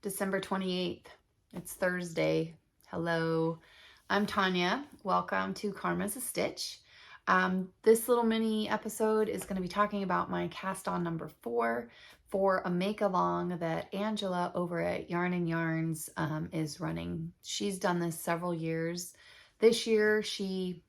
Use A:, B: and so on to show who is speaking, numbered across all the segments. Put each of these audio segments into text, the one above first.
A: December 28th. It's Thursday. Hello, I'm Tanya. Welcome to Karma's a Stitch. This little mini episode is going to be talking about my cast on number 4 for a make along that Angela over at YarnNYarns is running. She's done this several years. This year she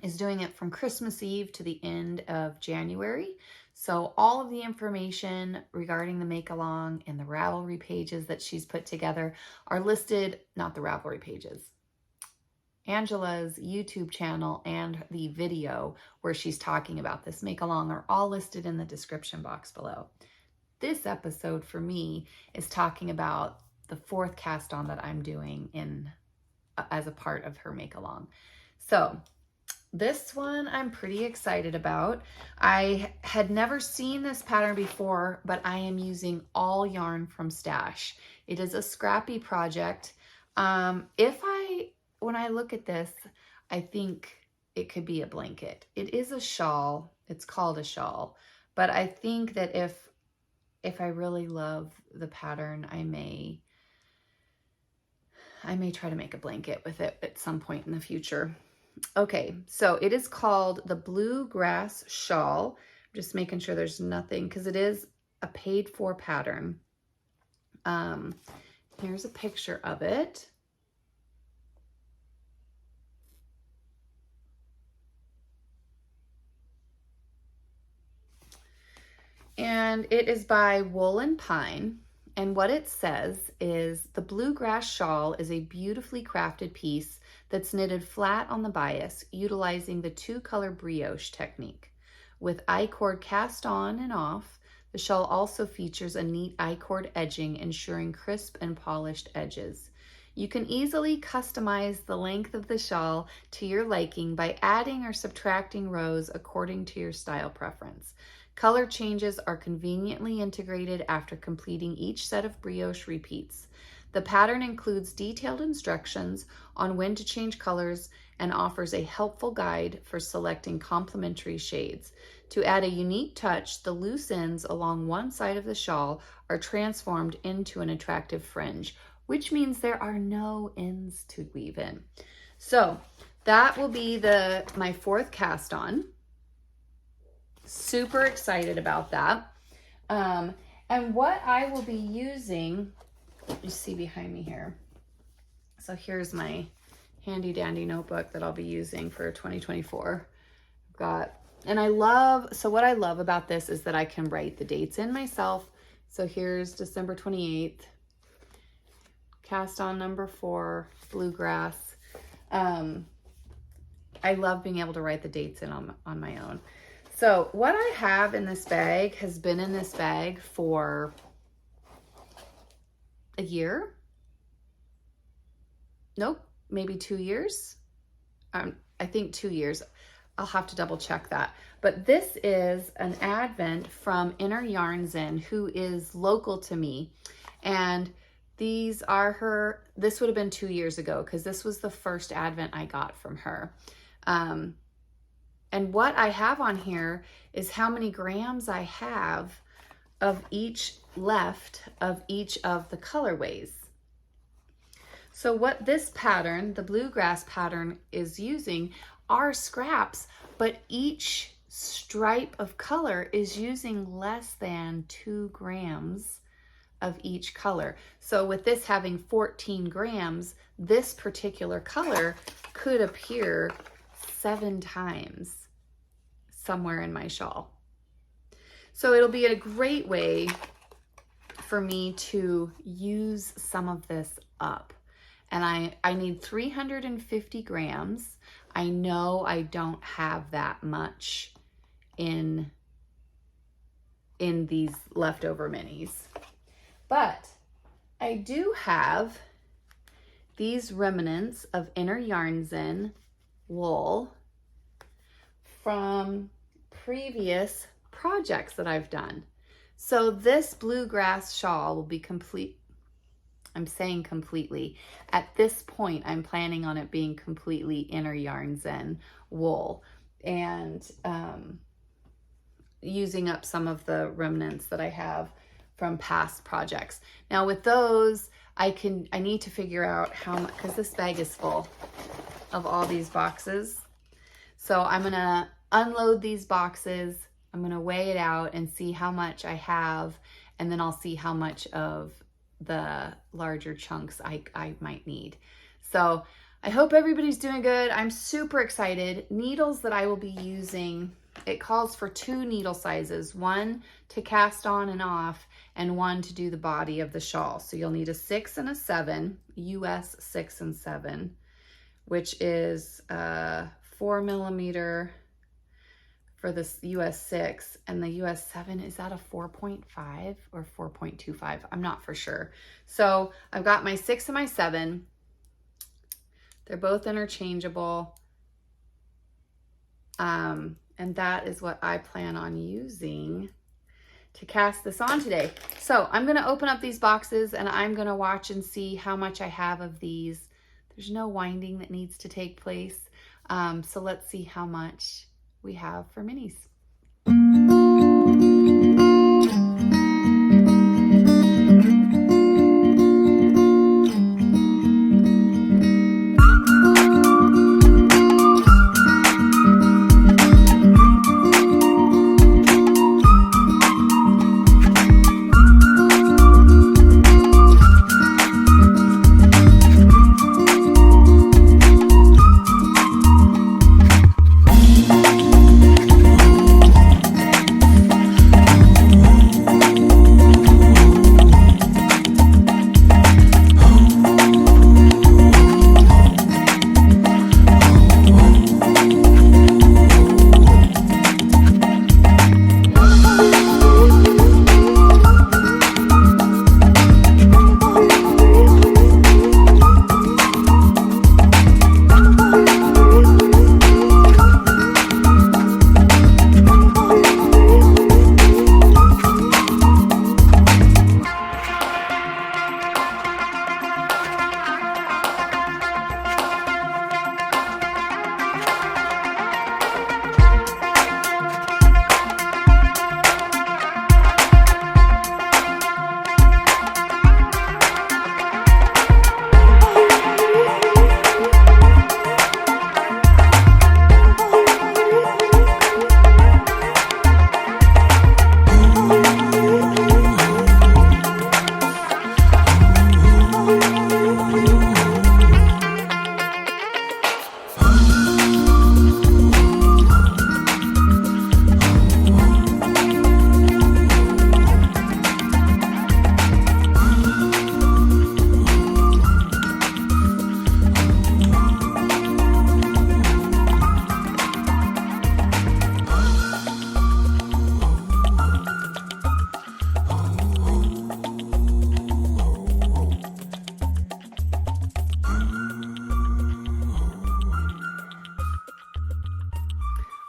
A: is doing it from Christmas Eve to the end of January. So all of the information regarding the make along and the Ravelry pages that she's put together are listed, not the Ravelry pages, Angela's YouTube channel and the video where she's talking about this make along are all listed in the description box below. This episode for me is talking about the 4th cast on that I'm doing as a part of her make along. So this one I'm pretty excited about. I had never seen this pattern before, but I am using all yarn from Stash. It is a scrappy project. When I look at this, I think it could be a blanket. It is a shawl. It's called a shawl. But I think that if I really love the pattern, I may try to make a blanket with it at some point in the future. Okay, so it is called the Bluegrass Shawl. I'm just making sure there's nothing, because it is a paid for pattern. Here's a picture of it. And it is by Wool and Pine. And what it says is the Bluegrass Shawl is a beautifully crafted piece that's knitted flat on the bias, utilizing the 2-color brioche technique. With I-cord cast on and off, the shawl also features a neat I-cord edging, ensuring crisp and polished edges. You can easily customize the length of the shawl to your liking by adding or subtracting rows according to your style preference. Color changes are conveniently integrated after completing each set of brioche repeats. The pattern includes detailed instructions on when to change colors and offers a helpful guide for selecting complementary shades. To add a unique touch, the loose ends along one side of the shawl are transformed into an attractive fringe, which means there are no ends to weave in. So that will be my 4th cast on. Super excited about that. And what I will be using, you see behind me here. So here's my handy dandy notebook that I'll be using for 2024. What I love about this is that I can write the dates in myself. So here's December 28th, cast on number 4, Bluegrass. I love being able to write the dates in on my own. So what I have in this bag has been in this bag for a year. Nope, maybe 2 years. I think 2 years. I'll have to double check that. But this is an advent from YarnNYarns, who is local to me. And these are this would have been 2 years ago, because this was the first advent I got from her. And what I have on here is how many grams I have of each left of each of the colorways. So what this pattern, the Bluegrass pattern, is using are scraps, but each stripe of color is using less than 2 grams of each color. So with this having 14 grams, this particular color could appear 7 times somewhere in my shawl. So it'll be a great way for me to use some of this up. And I need 350 grams. I know I don't have that much in these leftover minis, but I do have these remnants of YarnNYarns wool from previous projects that I've done. So this Bluegrass shawl will be complete. I'm saying completely. At this point, I'm planning on it being completely YarnNYarns wool, and using up some of the remnants that I have from past projects. Now with those, I need to figure out how much, because this bag is full of all these boxes. So I'm gonna unload these boxes. I'm gonna weigh it out and see how much I have, and then I'll see how much of the larger chunks I might need. So I hope everybody's doing good. I'm super excited. Needles that I will be using, it calls for 2 needle sizes, one to cast on and off and one to do the body of the shawl. So you'll need a 6 and a 7, US 6 and 7, which is 4mm for this US 6, and the US 7, is that a 4.5 or 4.25? I'm not for sure. So I've got my 6 and my 7. They're both interchangeable. And that is what I plan on using to cast this on today. So I'm gonna open up these boxes and I'm gonna watch and see how much I have of these. There's no winding that needs to take place. So let's see how much we have for minis.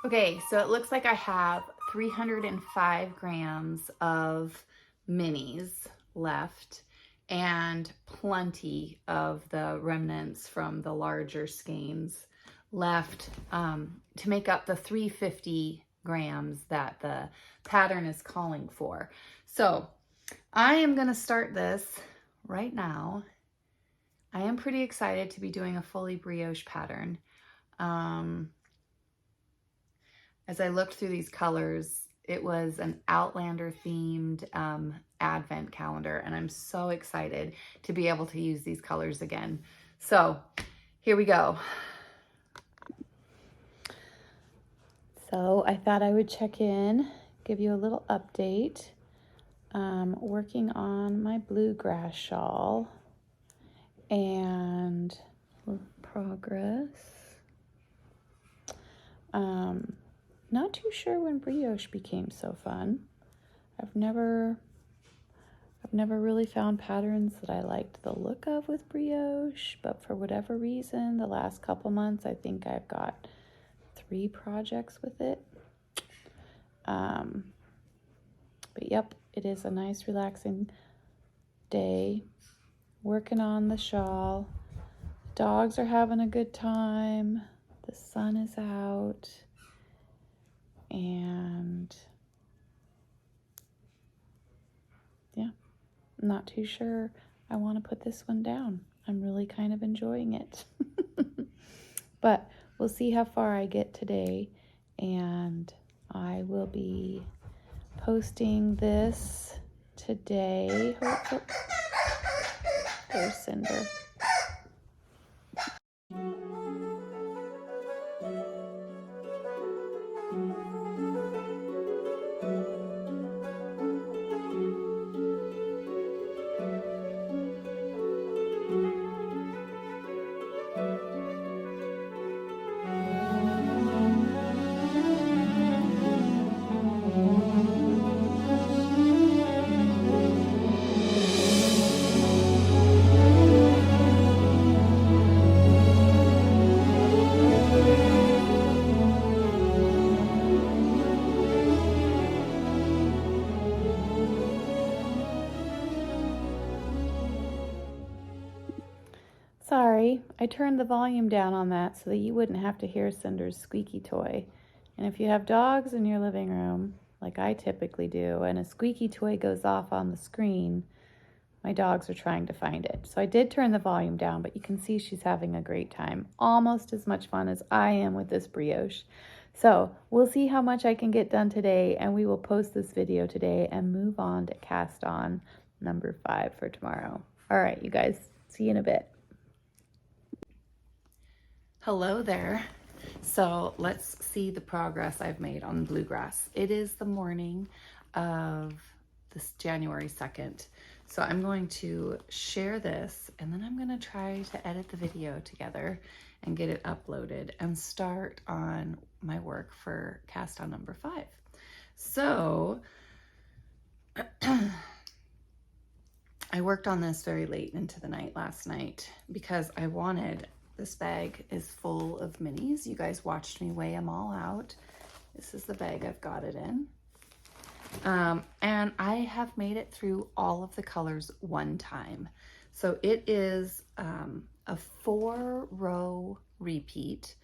A: Okay, so it looks like I have 305 grams of minis left and plenty of the remnants from the larger skeins left to make up the 350 grams that the pattern is calling for. So I am going to start this right now. I am pretty excited to be doing a fully brioche pattern. As I looked through these colors, it was an Outlander themed advent calendar, and I'm so excited to be able to use these colors again. So here we go. So I thought I would check in, give you a little update. Working on my bluegrass shawl and progress. Not too sure when brioche became so fun. I've never really found patterns that I liked the look of with brioche, but for whatever reason, the last couple months, I think I've got 3 projects with it. But yep, it is a nice relaxing day. Working on the shawl. Dogs are having a good time. The sun is out. And yeah, I'm not too sure I want to put this one down. I'm really kind of enjoying it. But we'll see how far I get today, and I will be posting this today. There's Cinder. Sorry, I turned the volume down on that so that you wouldn't have to hear Cinder's squeaky toy. And if you have dogs in your living room, like I typically do, and a squeaky toy goes off on the screen, my dogs are trying to find it. So I did turn the volume down, but you can see she's having a great time. Almost as much fun as I am with this brioche. So we'll see how much I can get done today, and we will post this video today and move on to cast on number 5 for tomorrow. All right, you guys, see you in a bit. Hello there. So let's see the progress I've made on bluegrass. It is the morning of this January 2nd. So I'm going to share this, and then I'm going to try to edit the video together and get it uploaded and start on my work for cast on number 5. So I worked on this very late into the night last night because I wanted, this bag is full of minis. You guys watched me weigh them all out. This is the bag I've got it in. And I have made it through all of the colors one time. So it is a 4-row repeat.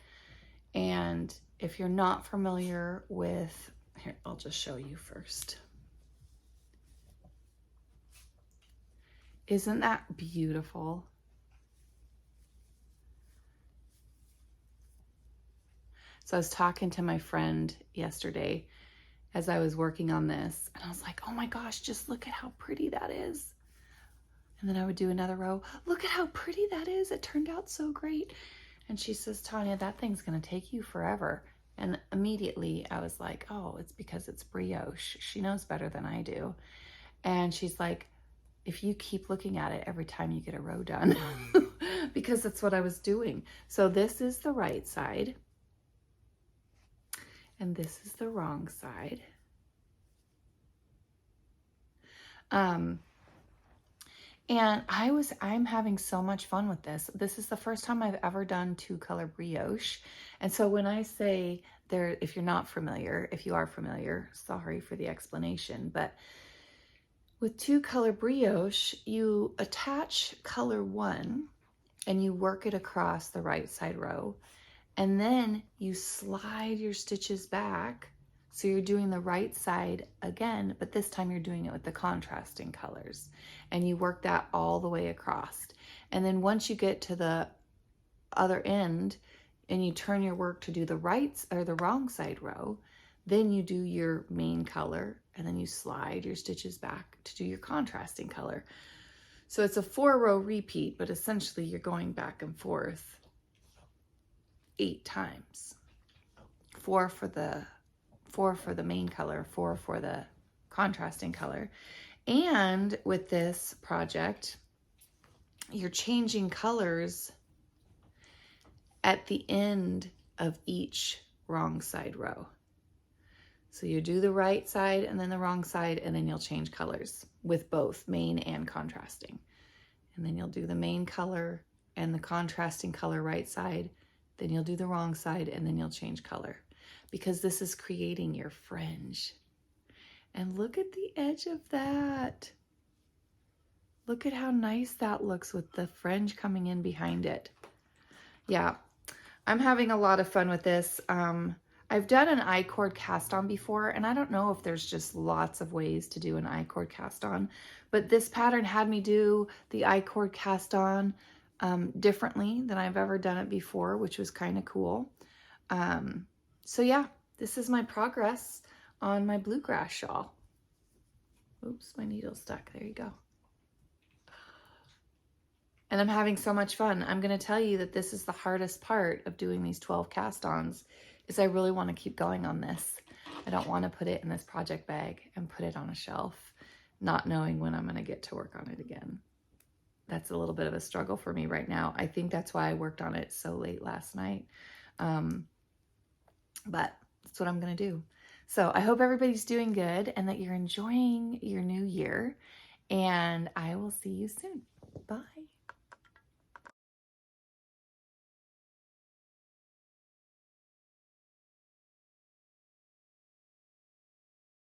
A: And if you're not familiar with, here, I'll just show you first. Isn't that beautiful? So I was talking to my friend yesterday as I was working on this, and I was like, oh my gosh, just look at how pretty that is. And then I would do another row. Look at how pretty that is. It turned out so great. And she says, Tanya, that thing's going to take you forever. And immediately I was like, oh, it's because it's brioche. She knows better than I do. And she's like, if you keep looking at it every time you get a row done, because that's what I was doing. So this is the right side. And this is the wrong side. And I'm having so much fun with this. This is the first time I've ever done 2-color brioche. And so when I say there, if you're not familiar, if you are familiar, sorry for the explanation, but with 2-color brioche, you attach color 1 and you work it across the right side row. And then you slide your stitches back. So you're doing the right side again, but this time you're doing it with the contrasting colors. And you work that all the way across. And then once you get to the other end and you turn your work to do the right or the wrong side row, then you do your main color and then you slide your stitches back to do your contrasting color. So it's a 4-row repeat, but essentially you're going back and forth 8 times. 4 for the main color, 4 for the contrasting color. And with this project, you're changing colors at the end of each wrong side row. So you do the right side and then the wrong side, and then you'll change colors with both main and contrasting. And then you'll do the main color and the contrasting color right side, then you'll do the wrong side, and then you'll change color, because this is creating your fringe. And look at the edge of that. Look at how nice that looks with the fringe coming in behind it. Yeah, I'm having a lot of fun with this. I've done an I-cord cast on before, and I don't know if there's just lots of ways to do an I-cord cast on, but this pattern had me do the I-cord cast on differently than I've ever done it before, which was kind of cool. So yeah, this is my progress on my bluegrass shawl. Oops, my needle's stuck. There you go. And I'm having so much fun. I'm going to tell you that this is the hardest part of doing these 12 cast-ons, is I really want to keep going on this. I don't want to put it in this project bag and put it on a shelf, not knowing when I'm going to get to work on it again. That's a little bit of a struggle for me right now. I think that's why I worked on it so late last night. But that's what I'm going to do. So I hope everybody's doing good and that you're enjoying your new year. And I will see you soon. Bye.